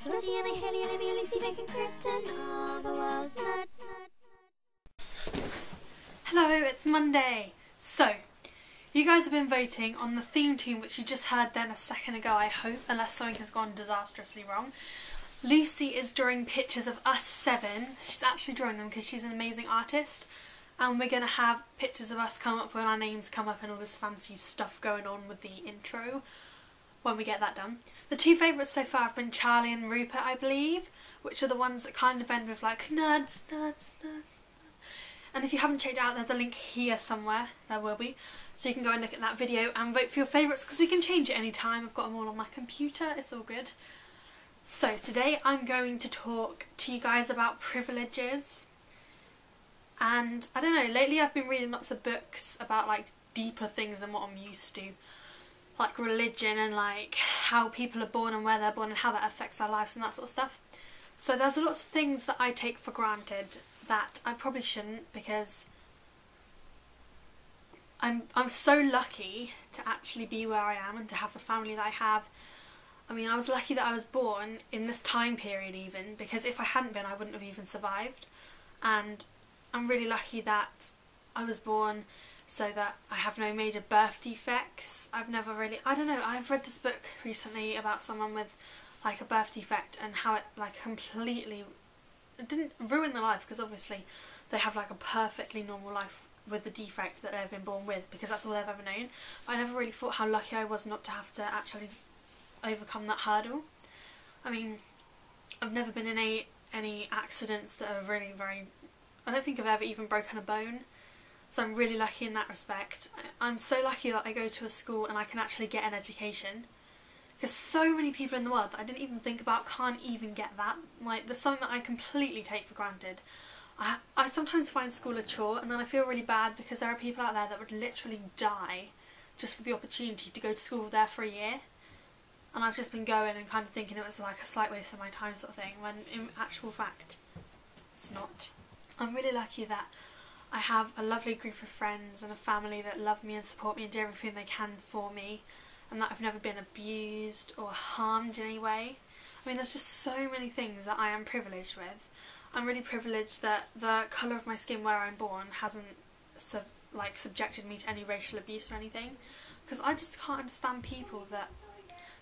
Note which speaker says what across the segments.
Speaker 1: Georgie, Emma, Haley, Olivia, Lucy, Nick and Kristen are the world's nerds.
Speaker 2: Hello, it's Monday. So, you guys have been voting on the theme tune, which you just heard then a second ago, I hope, unless something has gone disastrously wrong. Lucy is drawing pictures of us 7. She's actually drawing them because she's an amazing artist. And we're going to have pictures of us come up when our names come up and all this fancy stuff going on with the intro when we get that done. The 2 favourites so far have been Charlie and Rupert, I believe, which are the ones that kind of end with like nerds, nerds, nerds. And if you haven't checked it out, there's a link here somewhere, there will be, so you can go and look at that video and vote for your favourites because we can change it any time. I've got them all on my computer, it's all good. So today I'm going to talk to you guys about privileges. And I don't know, lately I've been reading lots of books about like deeper things than what I'm used to. Like religion and like how people are born and where they're born and how that affects their lives and that sort of stuff. So there's lots of things that I take for granted that I probably shouldn't, because I'm so lucky to actually be where I am and to have the family that I have. I mean, I was lucky that I was born in this time period even, because if I hadn't been I wouldn't have even survived. And I'm really lucky that I was born so that I have no major birth defects. I've never really, I don't know, I've read this book recently about someone with like a birth defect and how it like completely, it didn't ruin their life because obviously they have like a perfectly normal life with the defect that they've been born with because that's all they've ever known. But I never really thought how lucky I was not to have to actually overcome that hurdle. I mean, I've never been in any accidents that are really very, I don't think I've ever even broken a bone. So I'm really lucky in that respect. I'm so lucky that I go to a school and I can actually get an education. Because so many people in the world that I didn't even think about can't even get that. Like, there's something that I completely take for granted. I sometimes find school a chore, and then I feel really bad because there are people out there that would literally die just for the opportunity to go to school there for a year. And I've just been going and kind of thinking it was like a slight waste of my time sort of thing, when in actual fact it's not. I'm really lucky that I have a lovely group of friends and a family that love me and support me and do everything they can for me, and that I've never been abused or harmed in any way. I mean, there's just so many things that I am privileged with. I'm really privileged that the colour of my skin where I'm born hasn't subjected me to any racial abuse or anything, because I just can't understand people that,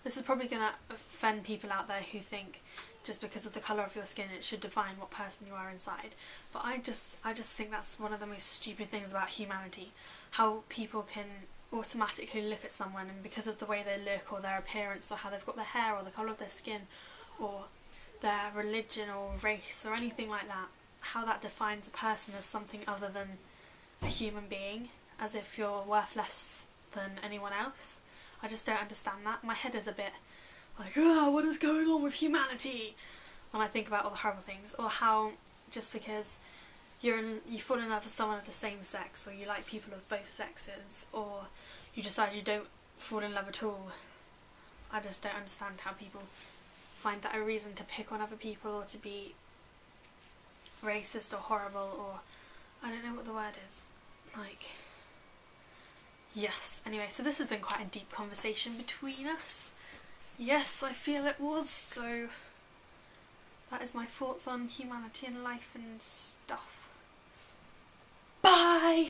Speaker 2: this is probably going to offend people out there who think just because of the colour of your skin it should define what person you are inside. But I just think that's one of the most stupid things about humanity. How people can automatically look at someone and because of the way they look or their appearance or how they've got their hair or the colour of their skin or their religion or race or anything like that, how that defines a person as something other than a human being, as if you're worth less than anyone else. I just don't understand that. My head is a bit like, oh, what is going on with humanity when I think about all the horrible things, or how just because you fall in love with someone of the same sex, or you like people of both sexes, or you decide you don't fall in love at all. I just don't understand how people find that a reason to pick on other people or to be racist or horrible, or I don't know what the word is. Like, yes, anyway, so this has been quite a deep conversation between us. Yes, I feel it was, so that is my thoughts on humanity and life and stuff. Bye!